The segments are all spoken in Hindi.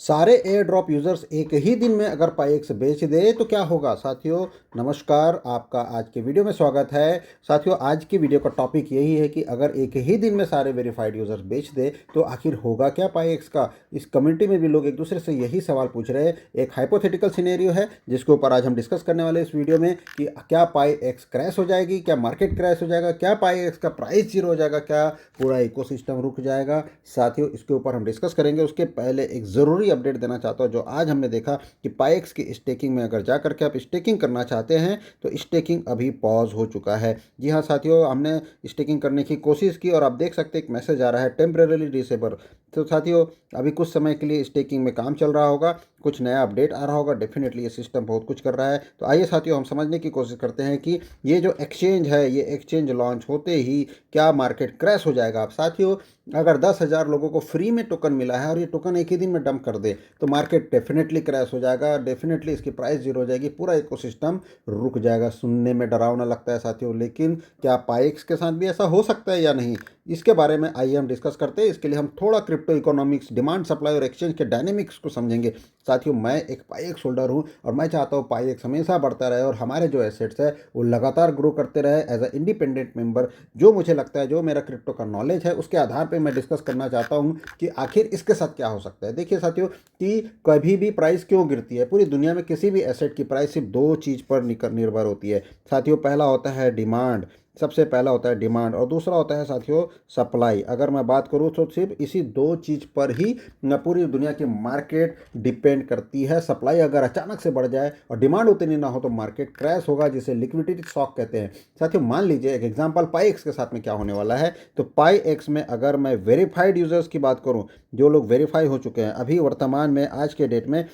सारे एयर ड्रॉप यूज़र्स एक ही दिन में अगर पाईएक्स बेच दे तो क्या होगा। साथियों नमस्कार, आपका आज के वीडियो में स्वागत है। साथियों आज की वीडियो का टॉपिक यही है कि अगर एक ही दिन में सारे वेरीफाइड यूज़र्स बेच दे तो आखिर होगा क्या पाईएक्स का। इस कम्युनिटी में भी लोग एक दूसरे से यही सवाल पूछ रहे हैं। एक हाइपोथेटिकल सिनेरियो है जिसके ऊपर आज हम डिस्कस करने वाले इस वीडियो में कि क्या पाईएक्स क्रैश हो जाएगी, क्या मार्केट क्रैश हो जाएगा, क्या पाईएक्स का प्राइस जीरो हो जाएगा, क्या पूरा इकोसिस्टम रुक जाएगा। साथियों इसके ऊपर हम डिस्कस करेंगे। उसके पहले एक ज़रूरी अपडेट देना चाहता हूँ। जो आज हमने देखा कि पाईएक्स की स्टेकिंग में अगर जा करके आप स्टेकिंग करना चाहते हैं तो स्टेकिंग अभी पॉज हो चुका है। जी हाँ साथियों, हमने स्टेकिंग करने की कोशिश की और आप देख सकते हैं एक मैसेज आ रहा है टेम्परेरी डिसेबल। तो साथियों अभी कुछ समय के लिए स्टेकिंग में काम चल रहा होगा, कुछ नया अपडेट आ रहा होगा। डेफिनेटली ये सिस्टम बहुत कुछ कर रहा है। तो आइए साथियों हम समझने की कोशिश करते हैं कि ये जो एक्सचेंज है, ये एक्सचेंज लॉन्च होते ही क्या मार्केट क्रैश हो जाएगा। आप साथियों अगर 10,000 लोगों को फ्री में टोकन मिला है और ये टोकन एक ही दिन में डंप कर दे तो मार्केट डेफिनेटली क्रैश हो जाएगा। डेफिनेटली इसकी प्राइस जीरो हो जाएगी, पूरा इकोसिस्टम रुक जाएगा। सुनने में डरावना लगता है साथियों, लेकिन क्या पाईएक्स के साथ भी ऐसा हो सकता है या नहीं, इसके बारे में आइए हम डिस्कस करते हैं। इसके लिए हम थोड़ा क्रिप्टो इकोनॉमिक्स, डिमांड सप्लाई और एक्सचेंज के डायनेमिक्स को समझेंगे। साथियों मैं एक पाईएक्स होल्डर हूँ और मैं चाहता हूँ पाईएक्स हमेशा बढ़ता रहे और हमारे जो एसेट्स है वो लगातार ग्रो करते रहे। एज अ इंडिपेंडेंट मेंबर जो मुझे लगता है, जो मेरा क्रिप्टो का नॉलेज है उसके आधार पर मैं डिस्कस करना चाहता हूँ कि आखिर इसके साथ क्या हो सकता है। देखिए साथियों कि कभी भी प्राइस क्यों गिरती है, पूरी दुनिया में किसी भी एसेट की प्राइस सिर्फ दो चीज़ पर निर्भर होती है साथियों। पहला होता है डिमांड, सबसे पहला होता है डिमांड और दूसरा होता है साथियों सप्लाई। अगर मैं बात करूँ तो सिर्फ इसी दो चीज़ पर ही पूरी दुनिया की मार्केट डिपेंड करती है। सप्लाई अगर अचानक से बढ़ जाए और डिमांड उतनी ना हो तो मार्केट क्रैश होगा, जिसे लिक्विडिटी शॉक कहते हैं। साथियों मान लीजिए एक एग्जांपल पाईएक्स के साथ में क्या होने वाला है। तो पाईएक्स में अगर मैं वेरीफाइड यूजर्स की बात करूं, जो लोग वेरीफाई हो चुके हैं अभी वर्तमान में आज के डेट में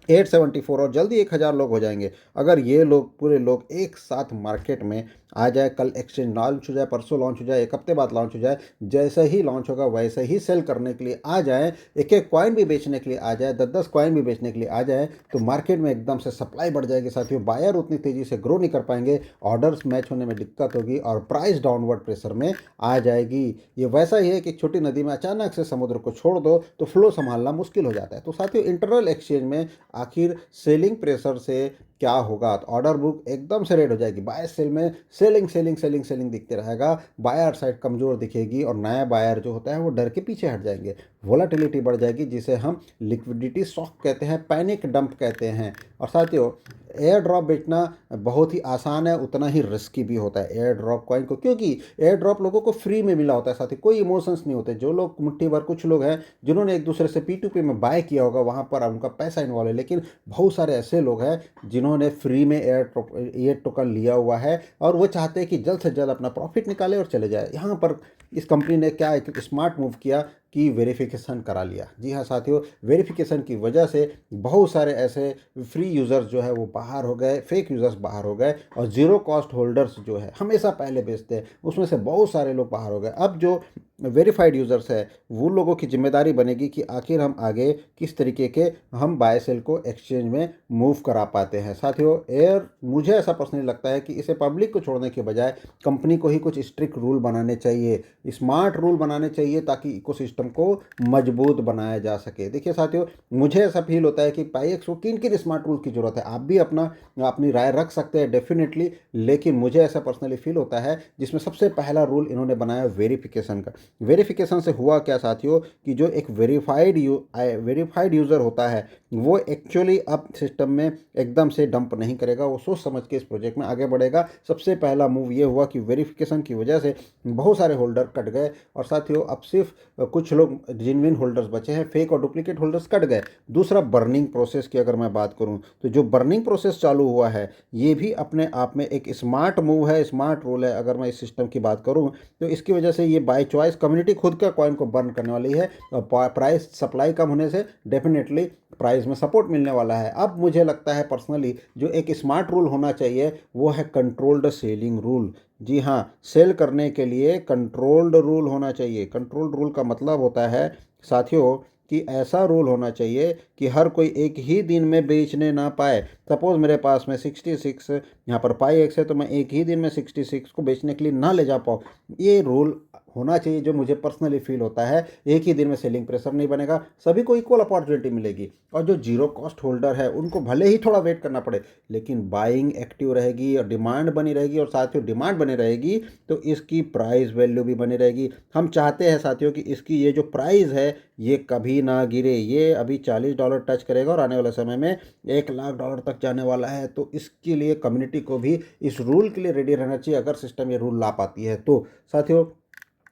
874 और जल्दी 1,000 लोग हो जाएंगे। अगर ये लोग पूरे लोग एक साथ मार्केट में आ जाए, कल एक्सचेंज लॉन्च हो जाए, परसों लॉन्च हो जाए, एक हफ्ते बाद लॉन्च हो जाए, जैसे ही लॉन्च होगा वैसे ही सेल करने के लिए आ जाए, एक एक कॉइन भी बेचने के लिए आ जाए, 10-10 कॉइन भी बेचने के लिए आ जाए तो मार्केट में एकदम से सप्लाई बढ़ जाएगी साथियों। बायर उतनी तेज़ी से ग्रो नहीं कर पाएंगे, ऑर्डर्स मैच होने में दिक्कत होगी और प्राइस डाउनवर्ड प्रेशर में आ जाएगी। ये वैसा ही है कि छोटी नदी में अचानक से समुद्र को छोड़ दो तो फ्लो संभालना मुश्किल हो जाता है। तो साथियों इंटरनल एक्सचेंज में आखिर सेलिंग प्रेशर से क्या होगा, तो ऑर्डर बुक एकदम से रेड हो जाएगी। बाय सेल में सेलिंग सेलिंग सेलिंग सेलिंग दिखते रहेगा, बायर साइड कमज़ोर दिखेगी और नया बायर जो होता है वो डर के पीछे हट जाएंगे। वोलाटिलिटी बढ़ जाएगी जिसे हम लिक्विडिटी शॉक कहते हैं, पैनिक डंप कहते हैं। और साथियों एयर ड्रॉप बेचना बहुत ही आसान है, उतना ही रिस्की भी होता है एयर ड्रॉप कॉइन को, क्योंकि एयर ड्रॉप लोगों को फ्री में मिला होता है साथी, कोई इमोशंस नहीं होते। जो लोग मुट्ठी भर, कुछ लोग हैं जिन्होंने एक दूसरे से P2P में बाय किया होगा, वहाँ पर उनका पैसा इन्वॉल्व है, लेकिन बहुत सारे ऐसे लोग हैं जिन्होंने फ्री में एयर टोकन लिया हुआ है और वो चाहते हैं कि जल्द से जल्द अपना प्रॉफिट निकाले और चले जाए। यहाँ पर इस कंपनी ने क्या एक स्मार्ट मूव किया कि वेरिफिकेशन करा लिया। जी हाँ साथियों, वेरिफिकेशन की वजह से बहुत सारे ऐसे फ्री यूज़र्स जो है वो बाहर हो गए, फेक यूज़र्स बाहर हो गए और ज़ीरो कॉस्ट होल्डर्स जो है हमेशा पहले बेचते हैं उसमें से बहुत सारे लोग बाहर हो गए। अब जो वेरीफाइड यूज़र्स है वो लोगों की जिम्मेदारी बनेगी कि आखिर हम आगे किस तरीके के हम बाय सेल को एक्सचेंज में मूव करा पाते हैं। साथियों मुझे ऐसा पर्सनली लगता है कि इसे पब्लिक को छोड़ने के बजाय कंपनी को ही कुछ स्ट्रिक्ट रूल बनाने चाहिए, स्मार्ट रूल बनाने चाहिए ताकि इकोसिस्टम को मजबूत बनाया जा सके। देखिए साथियों मुझे ऐसा फील होता है कि पाईएक्स को किन किन स्मार्ट रूल की ज़रूरत है, आप भी अपनी राय रख सकते हैं डेफिनेटली, लेकिन मुझे ऐसा पर्सनली फील होता है जिसमें सबसे पहला रूल इन्होंने बनाया वेरिफिकेशन का। वेरिफिकेशन से हुआ क्या साथियों कि जो एक वेरीफाइड यूज़र होता है वो एक्चुअली अब सिस्टम में एकदम से डंप नहीं करेगा, वो सोच समझ के इस प्रोजेक्ट में आगे बढ़ेगा। सबसे पहला मूव ये हुआ कि वेरिफिकेशन की वजह से बहुत सारे होल्डर कट गए और साथियों अब सिर्फ कुछ लोग जेन्युइन होल्डर्स बचे हैं, फेक और डुप्लीकेट होल्डर्स कट गए। दूसरा बर्निंग प्रोसेस की अगर मैं बात करूं तो जो बर्निंग प्रोसेस चालू हुआ है ये भी अपने आप में एक स्मार्ट मूव है, स्मार्ट रूल है। अगर मैं इस सिस्टम की बात करूं तो इसकी वजह से ये बाय चॉइस कम्युनिटी खुद का कॉइन को बर्न करने वाली है और प्राइस सप्लाई कम होने से डेफिनेटली प्राइस में सपोर्ट मिलने वाला है। अब मुझे लगता है पर्सनली जो एक स्मार्ट रूल होना चाहिए वो है कंट्रोल्ड सेलिंग रूल। जी हाँ, सेल करने के लिए कंट्रोल्ड रूल होना चाहिए। कंट्रोल्ड रूल का मतलब होता है साथियों कि ऐसा रूल होना चाहिए कि हर कोई एक ही दिन में बेचने ना पाए। सपोज़ मेरे पास में 66 यहाँ पर पाईएक्स है तो मैं एक ही दिन में 66 को बेचने के लिए ना ले जा पाऊँ, ये रूल होना चाहिए, जो मुझे पर्सनली फील होता है। एक ही दिन में सेलिंग प्रेशर नहीं बनेगा, सभी को इक्वल अपॉर्चुनिटी मिलेगी। और जो जीरो कॉस्ट होल्डर है उनको भले ही थोड़ा वेट करना पड़े, लेकिन बाइंग एक्टिव रहेगी और डिमांड बनी रहेगी, और साथियों डिमांड बनी रहेगी तो इसकी प्राइस वैल्यू भी बनी रहेगी। हम चाहते हैं साथियों कि इसकी ये जो प्राइस है ये कभी ना गिरे। ये अभी $40 टच करेगा और आने वाले समय में $1,00,000 तक जाने वाला है। तो इसके लिए कम्युनिटी को भी इस रूल के लिए रेडी रहना चाहिए, अगर सिस्टम ये रूल ला पाती है तो। साथियों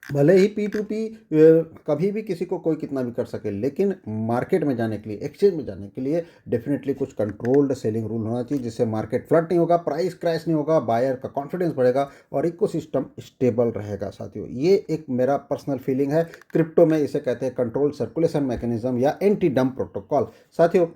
भले ही P2P कभी भी किसी को कोई कितना भी कर सके, लेकिन मार्केट में जाने के लिए, एक्सचेंज में जाने के लिए डेफिनेटली कुछ कंट्रोल्ड सेलिंग रूल होना चाहिए, जिससे मार्केट फ्लड नहीं होगा, प्राइस क्रैश नहीं होगा, बायर का कॉन्फिडेंस बढ़ेगा और इकोसिस्टम स्टेबल रहेगा। साथियों ये एक मेरा पर्सनल फीलिंग है। क्रिप्टो में इसे कहते हैं कंट्रोल सर्कुलेशन मैकेनिज्म या एंटी डंप प्रोटोकॉल। साथियों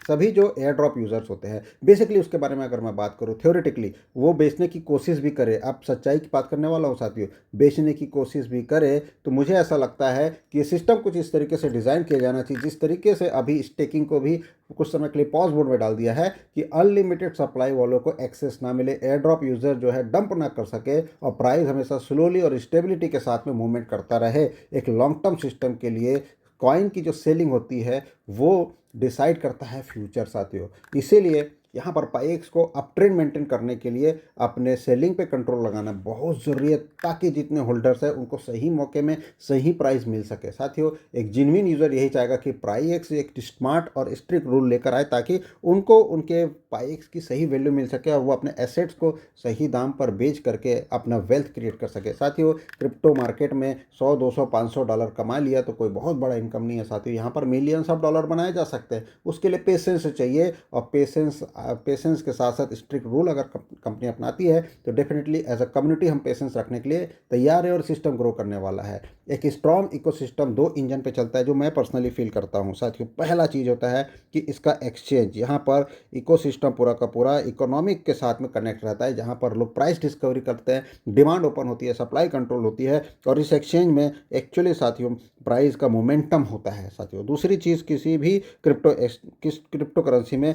सभी जो एयर ड्रॉप यूजर्स होते हैं, बेसिकली उसके बारे में अगर मैं बात करूँ, थ्योरेटिकली वो बेचने की कोशिश भी करे, अब सच्चाई की बात करने वाला हूँ साथियों, बेचने की कोशिश भी करे, तो मुझे ऐसा लगता है कि ये सिस्टम कुछ इस तरीके से डिज़ाइन किया जाना चाहिए, जिस तरीके से अभी स्टेकिंग को भी कुछ समय के लिए पॉज मोड में डाल दिया है कि अनलिमिटेड सप्लाई वालों को एक्सेस ना मिले, एयर ड्रॉप यूजर जो है डंप ना कर सके, और प्राइस हमेशा स्लोली और स्टेबिलिटी के साथ में मूवमेंट करता रहे। एक लॉन्ग टर्म सिस्टम के लिए कॉइन की जो सेलिंग होती है वो डिसाइड करता है फ्यूचर। साथियों इसीलिए यहाँ पर पाईएक्स को अप ट्रेंड मेंटेन करने के लिए अपने सेलिंग पे कंट्रोल लगाना बहुत ज़रूरी है, ताकि जितने होल्डर्स हैं उनको सही मौके में सही प्राइस मिल सके। साथियों एक जेन्युइन यूज़र यही चाहेगा कि पाईएक्स एक स्मार्ट और स्ट्रिक्ट रूल लेकर आए, ताकि उनको उनके पाईएक्स की सही वैल्यू मिल सके और वो अपने एसेट्स को सही दाम पर बेच करके अपना वेल्थ क्रिएट कर सके। साथियों क्रिप्टो मार्केट में 100, 200, $500 कमा लिया तो कोई बहुत बड़ा इनकम नहीं है। साथियों यहाँ पर मिलियंस ऑफ डॉलर बनाए जा सकते हैं, उसके लिए पेशेंस चाहिए, और पेशेंस के साथ साथ स्ट्रिक्ट रूल अगर कंपनी अपनाती है तो डेफिनेटली एज अ कम्युनिटी हम पेशेंस रखने के लिए तैयार है और सिस्टम ग्रो करने वाला है। एक स्ट्रॉन्ग इकोसिस्टम 2 इंजन पे चलता है, जो मैं पर्सनली फील करता हूँ। साथियों पहला चीज़ होता है कि इसका एक्सचेंज, यहाँ पर इकोसिस्टम पूरा का पूरा इकोनॉमिक के साथ में कनेक्ट रहता है, जहाँ पर लोग प्राइस डिस्कवरी करते हैं, डिमांड ओपन होती है, सप्लाई कंट्रोल होती है, और इस एक्सचेंज में एक्चुअली साथियों प्राइस का मोमेंटम होता है। साथियों दूसरी चीज़, किसी भी क्रिप्टो करेंसी में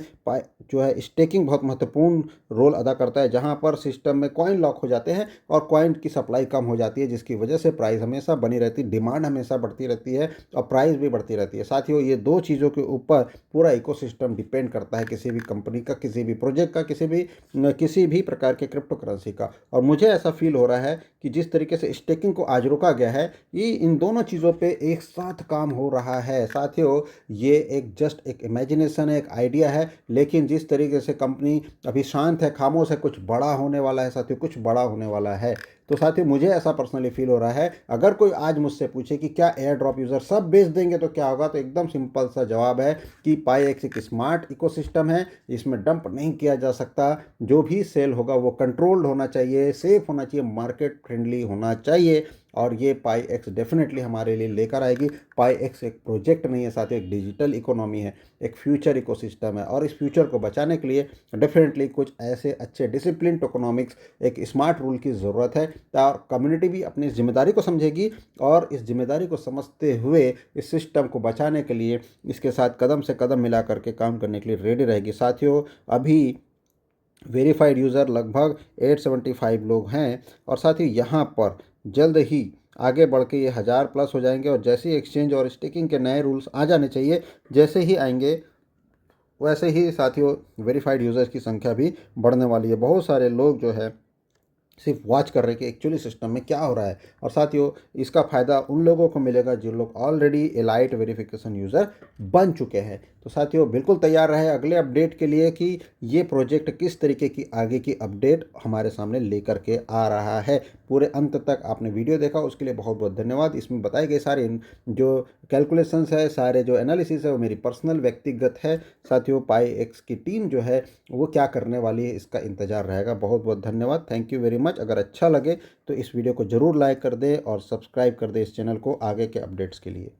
जो है स्टेकिंग बहुत महत्वपूर्ण रोल अदा करता है, जहां पर सिस्टम में कॉइन लॉक हो जाते हैं और कॉइन की सप्लाई कम हो जाती है, जिसकी वजह से प्राइस हमेशा बनी रहती है, डिमांड हमेशा बढ़ती रहती है और प्राइस भी बढ़ती रहती है। साथियों ये 2 चीज़ों के ऊपर पूरा इकोसिस्टम डिपेंड करता है, किसी भी कंपनी का, किसी भी प्रोजेक्ट का, किसी भी प्रकार के क्रिप्टो करेंसी का। और मुझे ऐसा फील हो रहा है कि जिस तरीके से स्टेकिंग को आज रोका गया है, ये इन दोनों चीज़ों पे एक साथ काम हो रहा है। साथियों ये एक जस्ट एक इमेजिनेशन है, एक आइडिया है, लेकिन जिस तरीके से कंपनी अभी शांत है, खामोश है, कुछ बड़ा होने वाला है। साथियों कुछ बड़ा होने वाला है। तो साथियों मुझे ऐसा पर्सनली फील हो रहा है, अगर कोई आज मुझसे पूछे कि क्या एयर ड्रॉप यूज़र सब बेच देंगे तो क्या होगा, तो एकदम सिंपल सा जवाब है कि पाईएक्स एक स्मार्ट इकोसिस्टम है, इसमें डंप नहीं किया जा सकता। जो भी सेल होगा वो कंट्रोल्ड होना चाहिए, सेफ होना चाहिए, मार्केट फ्रेंडली होना चाहिए, और ये पाईएक्स डेफिनेटली हमारे लिए लेकर आएगी। पाईएक्स एक प्रोजेक्ट नहीं है साथियों, एक डिजिटल इकोनॉमी है, एक फ्यूचर इकोसिस्टम है, और इस फ्यूचर को बचाने के लिए डेफिनेटली कुछ ऐसे अच्छे डिसिप्लिन टोकोनॉमिक्स, एक स्मार्ट रूल की ज़रूरत है। और कम्युनिटी भी अपनी जिम्मेदारी को समझेगी, और इस जिम्मेदारी को समझते हुए इस सिस्टम को बचाने के लिए इसके साथ कदम से कदम मिला करके काम करने के लिए रेडी रहेगी। साथियों अभी वेरीफाइड यूज़र लगभग 875 लोग हैं, और साथ ही यहाँ पर जल्द ही आगे बढ़ के ये 1000 प्लस हो जाएंगे, और जैसे ही एक्सचेंज और स्टेकिंग के नए रूल्स आ जाने चाहिए, जैसे ही आएंगे वैसे ही साथियों वेरीफाइड यूज़र्स की संख्या भी बढ़ने वाली है। बहुत सारे लोग जो है सिर्फ वॉच कर रहे हैं कि एक्चुअली सिस्टम में क्या हो रहा है, और साथियों इसका फ़ायदा उन लोगों को मिलेगा जो लोग ऑलरेडी एलाइट वेरिफिकेशन यूज़र बन चुके हैं। तो साथियों बिल्कुल तैयार रहे अगले अपडेट के लिए कि ये प्रोजेक्ट किस तरीके की आगे की अपडेट हमारे सामने लेकर के आ रहा है। पूरे अंत तक आपने वीडियो देखा उसके लिए बहुत बहुत धन्यवाद। इसमें बताए गए सारे जो कैलकुलेशंस है, सारे जो एनालिसिस है, वो मेरी पर्सनल व्यक्तिगत है। साथियों पाईएक्स की टीम जो है वो क्या करने वाली है, इसका इंतज़ार रहेगा। बहुत बहुत धन्यवाद, थैंक यू वेरी मच। अगर अच्छा लगे तो इस वीडियो को ज़रूर लाइक कर दें और सब्सक्राइब कर दें इस चैनल को आगे के अपडेट्स के लिए।